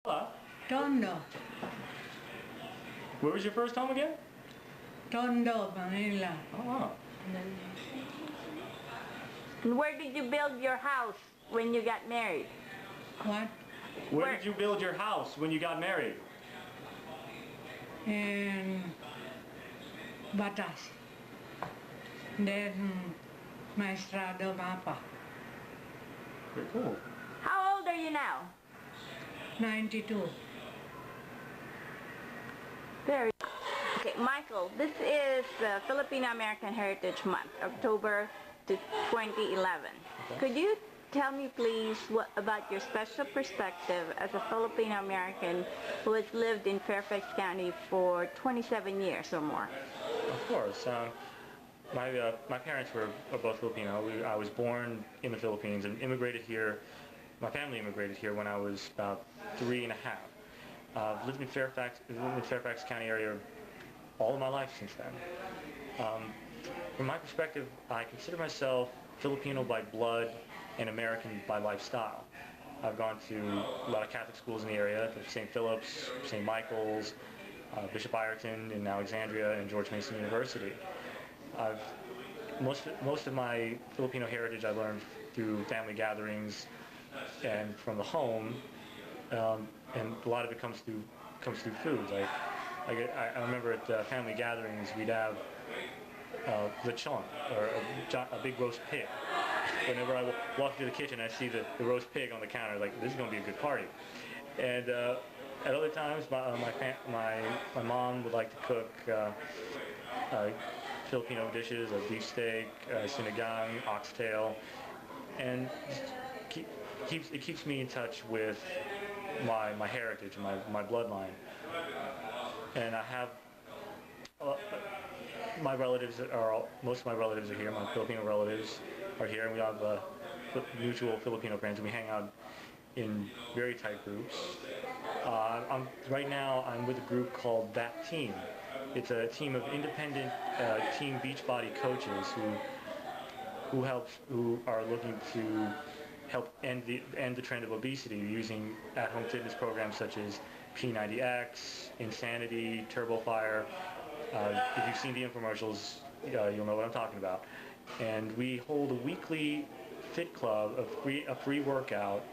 Tondo. Where was your first home again? Tondo, Manila. Oh. And where did you build your house when you got married? What? Where did you build your house when you got married? In Batas. Then Maestrado Mapa. Very cool. How old are you now? 92. Very. Okay, Michael, this is Filipino-American Heritage Month, October to 2011. Okay. Could you tell me, please, about your special perspective as a Filipino-American who has lived in Fairfax County for 27 years or more? Of course. My parents were both Filipino. I was born in the Philippines and immigrated here. My family immigrated here when I was about 3 and a half. Lived in Fairfax County area all of my life since then. From my perspective, I consider myself Filipino by blood and American by lifestyle. I've gone to a lot of Catholic schools in the area, St. Philip's, St. Michael's, Bishop Ireton in Alexandria, and George Mason University. Most of my Filipino heritage I learned through family gatherings and from the home, and a lot of it comes through foods. I remember at family gatherings we'd have lechon, or a big roast pig. Whenever I walk into the kitchen, I see the roast pig on the counter. Like, this is going to be a good party. And at other times, my mom would like to cook Filipino dishes, a beefsteak, sinigang, oxtail, and it keeps me in touch with my heritage and my bloodline. And I have my relatives most of my relatives are here. My Filipino relatives are here, and we have mutual Filipino friends, and we hang out in very tight groups. Right now I'm with a group called That Team. It's a team of independent team Beachbody coaches who are looking to help end the trend of obesity using at-home fitness programs such as P90X, Insanity, TurboFire. If you've seen the infomercials, you'll know what I'm talking about. And we hold a weekly fit club, a free workout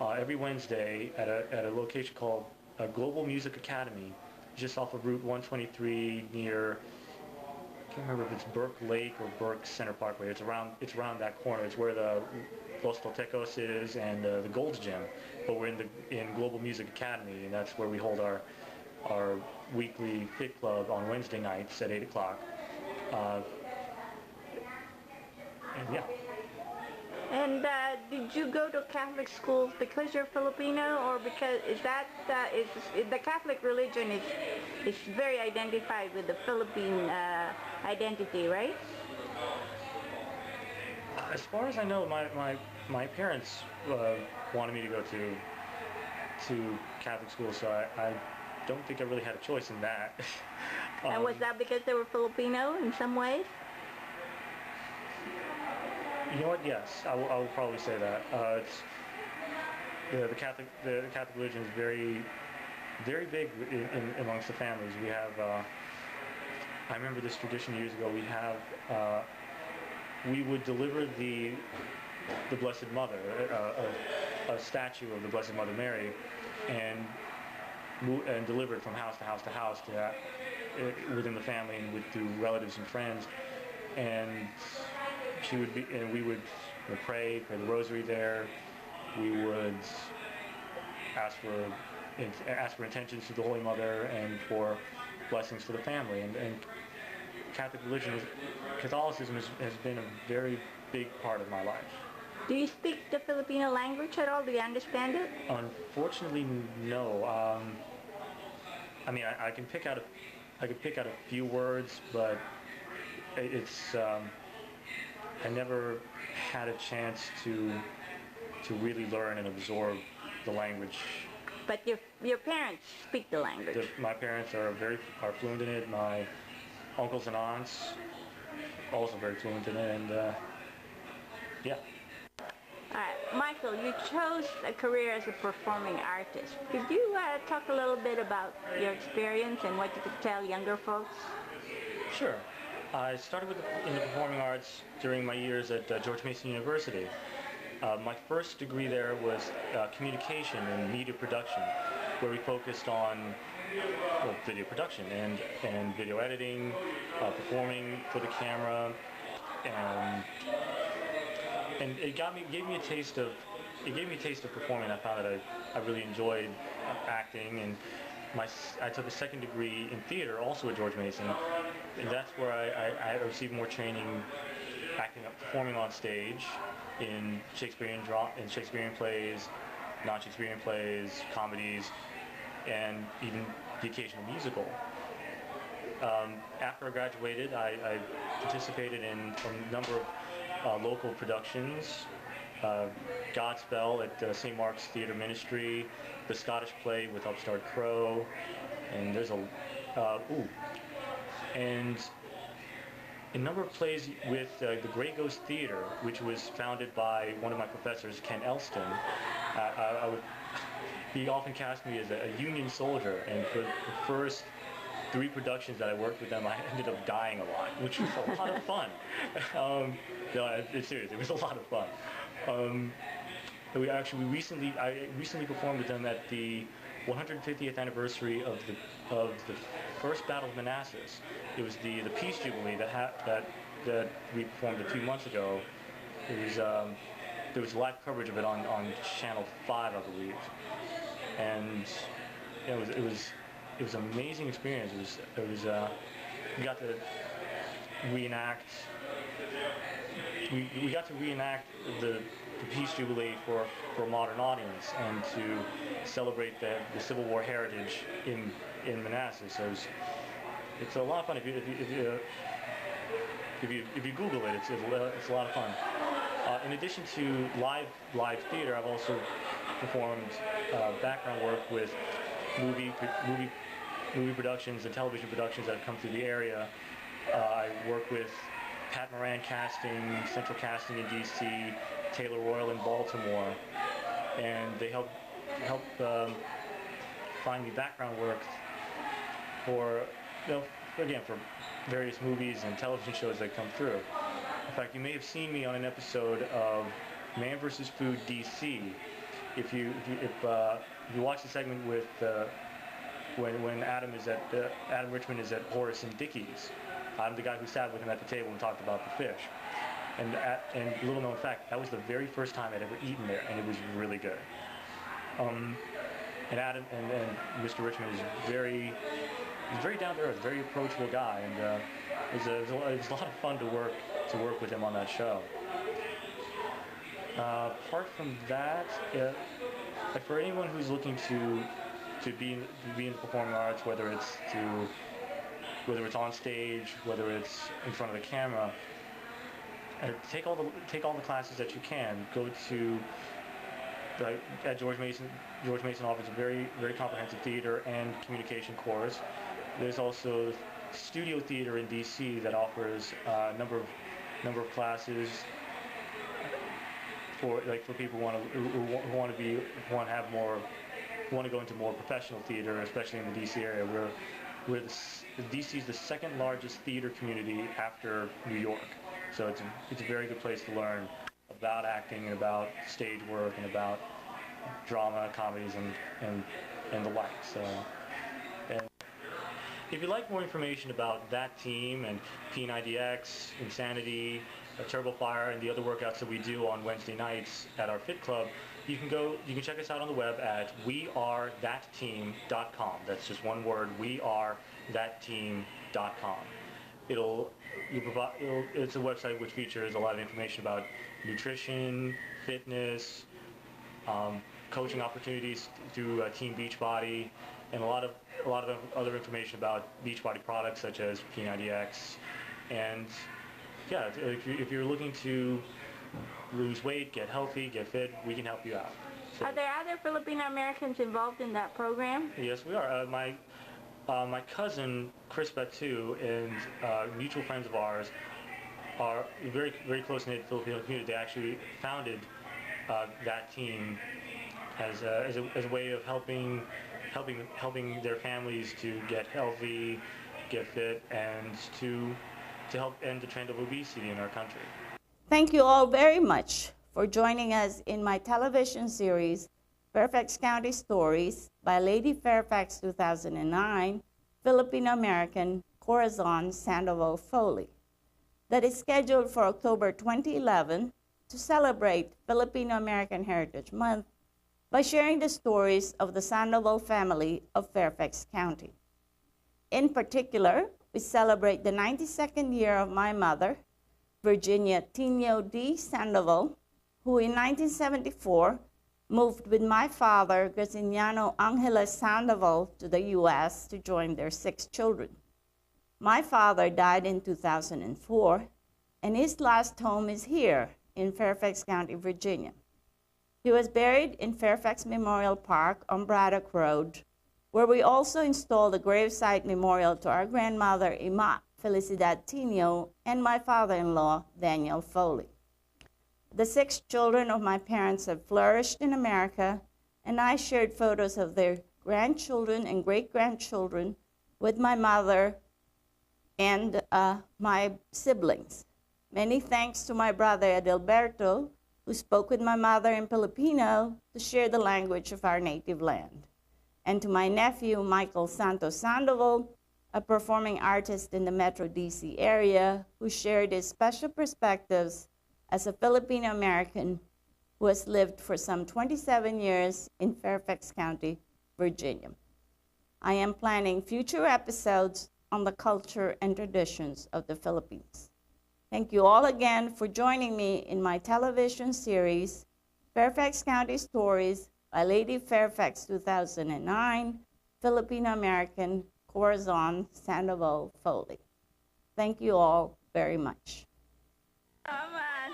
every Wednesday at a location called Global Music Academy, just off of Route 123 near, I can't remember if it's Burke Lake or Burke Center Parkway. It's around that corner. It's where the Los Toltecos is and the Gold's Gym. But we're in Global Music Academy, and that's where we hold our weekly fit club on Wednesday nights at 8 o'clock. And yeah. And did you go to Catholic schools because you're Filipino, or because is the Catholic religion is very identified with the Philippine identity, right? As far as I know, my parents wanted me to go to Catholic school, so I don't think I really had a choice in that. And was that because they were Filipino in some ways? You know what? Yes, I will probably say that. The Catholic religion is very big amongst the families. We have. I remember this tradition years ago. We would deliver the Blessed Mother, a statue of the Blessed Mother Mary, and deliver it from house to house to house within the family and through relatives and friends. And we would pray the rosary there. We would ask for intentions to the Holy Mother and for blessings for the family. And Catholicism has been a very big part of my life. Do you speak the Filipino language at all? Do you understand it? Unfortunately, no. I mean, I can pick out a few words, but it's. I never had a chance to really learn and absorb the language. But your parents speak the language. My parents are fluent in it. My uncles and aunts also very fluent in it, and yeah. All right. Michael, you chose a career as a performing artist. Could you talk a little bit about your experience and what you could tell younger folks? Sure. I started in the performing arts during my years at George Mason University. My first degree there was communication and media production, where we focused on video production and video editing, performing for the camera, and it gave me a taste of performing. I found that I really enjoyed acting, and I took a second degree in theater, also at George Mason, and that's where I received more training performing on stage in Shakespearean plays, non-Shakespearean plays, comedies, and even the occasional musical. After I graduated, I participated in a number of local productions. Godspell at St. Mark's Theatre Ministry, the Scottish play with Upstart Crow, and there's and a number of plays with the Grey Ghost Theatre, which was founded by one of my professors, Ken Elston. He often cast me as a Union soldier, and for the first 3 productions that I worked with them, I ended up dying a lot, which was a lot of fun. No, it's serious. It was a lot of fun. I recently performed with them at the 150th anniversary of the first Battle of Manassas. It was the Peace Jubilee that we performed a few months ago. It was there was live coverage of it on Channel 5, I believe, and it was an amazing experience. We got to reenact. We got to reenact the Peace Jubilee for a modern audience and to celebrate the Civil War heritage in Manassas. So it's a lot of fun. If you Google it, it's a lot of fun. In addition to live theater, I've also performed background work with movie productions and television productions that have come through the area. I work with Pat Moran Casting, Central Casting in D.C., Taylor Royal in Baltimore, and they help find me background work for various movies and television shows that come through. In fact, you may have seen me on an episode of Man vs. Food DC. If you watch the segment with when Adam Richmond is at Horace and Dickey's, I'm the guy who sat with him at the table and talked about the fish. And little known fact, that was the very first time I'd ever eaten there, and it was really good. And Adam and Mr. Richmond is very down to earth, very approachable guy, and it was a lot of fun to work with him on that show. Apart from that, like for anyone who's looking to be in the performing arts, whether it's on stage, whether it's in front of the camera, take all the classes that you can. Go to at George Mason. George Mason offers a very comprehensive theater and communication course. There's also studio theater in DC that offers a number of classes for people who want to go into more professional theater, especially in the DC area, where DC is the second largest theater community after New York. So it's a very good place to learn about acting and about stage work and about drama, comedies, and the like. So, and if you'd like more information about that team and P90X, Insanity, Turbo Fire, and the other workouts that we do on Wednesday nights at our Fit Club, you can check us out on the web at wearethatteam.com. That's just one word, wearethatteam.com. It's a website which features a lot of information about nutrition, fitness, coaching opportunities through Team Beachbody, and a lot of other information about Beachbody products such as P90X. And yeah, if you're looking to lose weight, get healthy, get fit, we can help you out. So, are there other Filipino Americans involved in that program? Yes, we are. My cousin Chris Batu and mutual friends of ours are very close-knit Filipino community. They actually founded that team as a way of helping their families to get healthy, get fit, and to help end the trend of obesity in our country. Thank you all very much for joining us in my television series, Fairfax County Stories by Lady Fairfax 2009, Filipino-American Corazon Sandoval Foley, that is scheduled for October 2011 to celebrate Filipino-American Heritage Month by sharing the stories of the Sandoval family of Fairfax County. In particular, we celebrate the 92nd year of my mother, Virginia Tino D. Sandoval, who in 1974 moved with my father, Graciano Angeles Sandoval, to the U.S. to join their 6 children. My father died in 2004, and his last home is here in Fairfax County, Virginia. He was buried in Fairfax Memorial Park on Braddock Road, where we also installed a gravesite memorial to our grandmother, Ima Felicidad Tino, and my father-in-law, Daniel Foley. The 6 children of my parents have flourished in America, and I shared photos of their grandchildren and great-grandchildren with my mother and my siblings. Many thanks to my brother Adalberto, who spoke with my mother in Filipino to share the language of our native land, and to my nephew Michael Santos Sandoval, a performing artist in the Metro DC area, who shared his special perspectives as a Filipino-American who has lived for some 27 years in Fairfax County, Virginia. I am planning future episodes on the culture and traditions of the Philippines. Thank you all again for joining me in my television series, Fairfax County Stories by Lady Fairfax 2009, Filipino-American Corazon Sandoval Foley. Thank you all very much. Come on.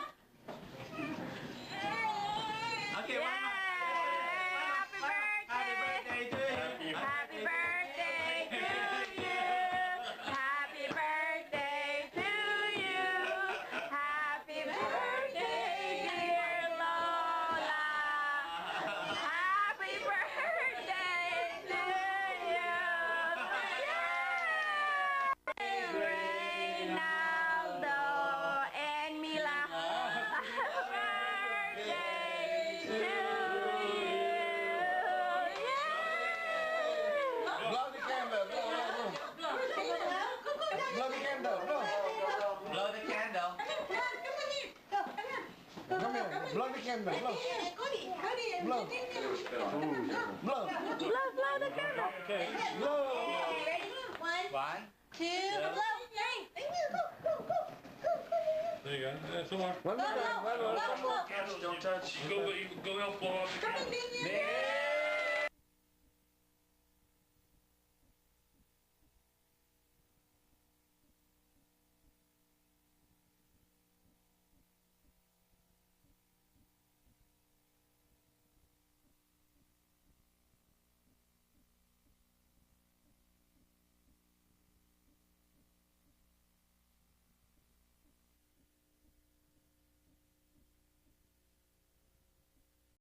Okay, one more. Happy birthday to you. Happy birthday to you. Happy birthday to you. Happy birthday, dear Lola. Happy birthday to you. Yay! Reynaldo and Mila. Happy birthday to you. Blow the candle. Blow the candle. Blow the candle. Come here. Blow the candle. Blow. Blow. Blow. Blow the candle. Okay. Blow. One, 2, blow. there you go. Some more. One more time. One more. Candles don't touch. Go help blow off the candle. There